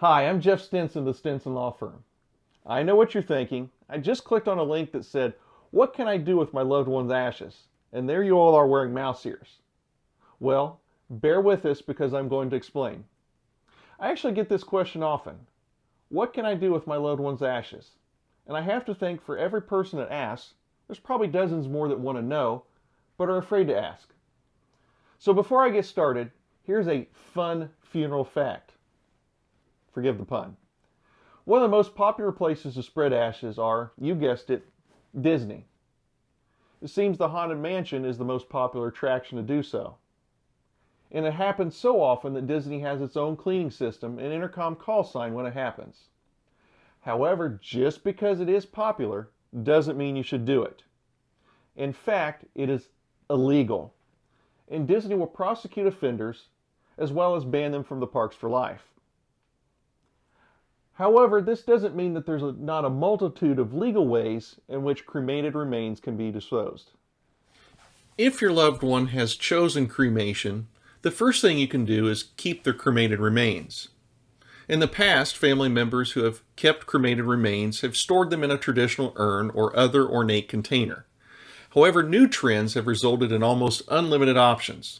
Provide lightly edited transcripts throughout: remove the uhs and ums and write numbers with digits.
Hi, I'm Jeff Stinson of the Stinson Law Firm. I know what you're thinking. I just clicked on a link that said, what can I do with my loved one's ashes? And there you all are wearing mouse ears. Well, bear with us because I'm going to explain. I actually get this question often. What can I do with my loved one's ashes? And I have to think for every person that asks, there's probably dozens more that want to know, but are afraid to ask. So before I get started, here's a fun funeral fact. Forgive the pun. One of the most popular places to spread ashes are, you guessed it, Disney. It seems the Haunted Mansion is the most popular attraction to do so. And it happens so often that Disney has its own cleaning system and intercom call sign when it happens. However, just because it is popular doesn't mean you should do it. In fact, it is illegal. And Disney will prosecute offenders as well as ban them from the parks for life. However, this doesn't mean that there's not a multitude of legal ways in which cremated remains can be disposed. If your loved one has chosen cremation, the first thing you can do is keep their cremated remains. In the past, family members who have kept cremated remains have stored them in a traditional urn or other ornate container. However, new trends have resulted in almost unlimited options.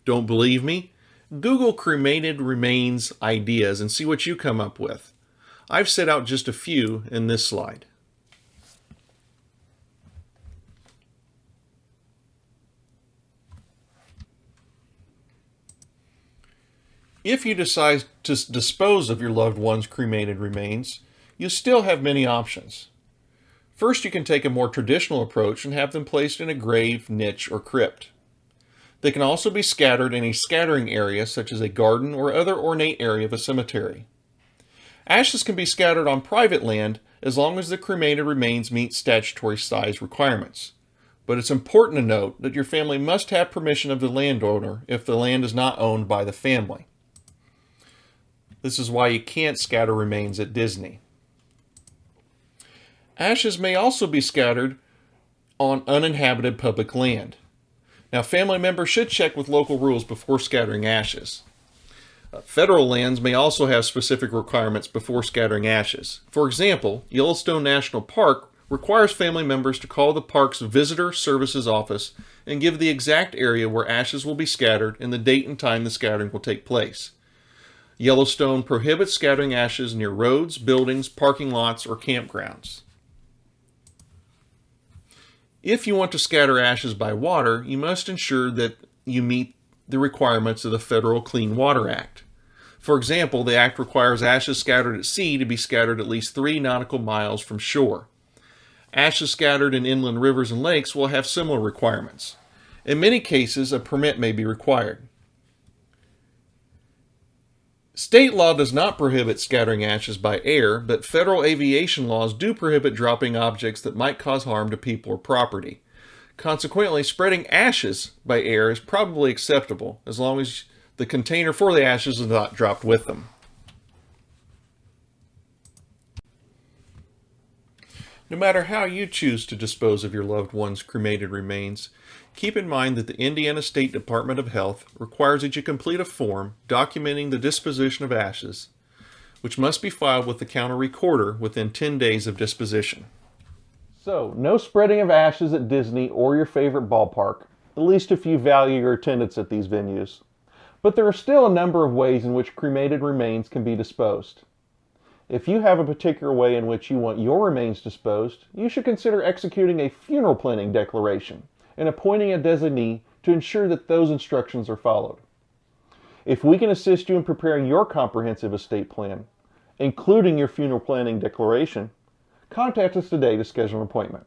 Don't believe me? Google cremated remains ideas and see what you come up with. I've set out just a few in this slide. If you decide to dispose of your loved one's cremated remains, you still have many options. First, you can take a more traditional approach and have them placed in a grave, niche, or crypt. They can also be scattered in a scattering area such as a garden or other ornate area of a cemetery. Ashes can be scattered on private land as long as the cremated remains meet statutory size requirements. But it's important to note that your family must have permission of the landowner if the land is not owned by the family. This is why you can't scatter remains at Disney. Ashes may also be scattered on uninhabited public land. Now, family members should check with local rules before scattering ashes. Federal lands may also have specific requirements before scattering ashes. For example, Yellowstone National Park requires family members to call the park's Visitor Services Office and give the exact area where ashes will be scattered and the date and time the scattering will take place. Yellowstone prohibits scattering ashes near roads, buildings, parking lots, or campgrounds. If you want to scatter ashes by water, you must ensure that you meet the requirements of the Federal Clean Water Act. For example, the Act requires ashes scattered at sea to be scattered at least 3 nautical miles from shore. Ashes scattered in inland rivers and lakes will have similar requirements. In many cases, a permit may be required. State law does not prohibit scattering ashes by air, but federal aviation laws do prohibit dropping objects that might cause harm to people or property. Consequently, spreading ashes by air is probably acceptable as long as the container for the ashes is not dropped with them. No matter how you choose to dispose of your loved one's cremated remains, keep in mind that the Indiana State Department of Health requires that you complete a form documenting the disposition of ashes, which must be filed with the county recorder within 10 days of disposition. So, no spreading of ashes at Disney or your favorite ballpark, at least if you value your attendance at these venues. But there are still a number of ways in which cremated remains can be disposed. If you have a particular way in which you want your remains disposed, you should consider executing a funeral planning declaration and appointing a designee to ensure that those instructions are followed. If we can assist you in preparing your comprehensive estate plan, including your funeral planning declaration, contact us today to schedule an appointment.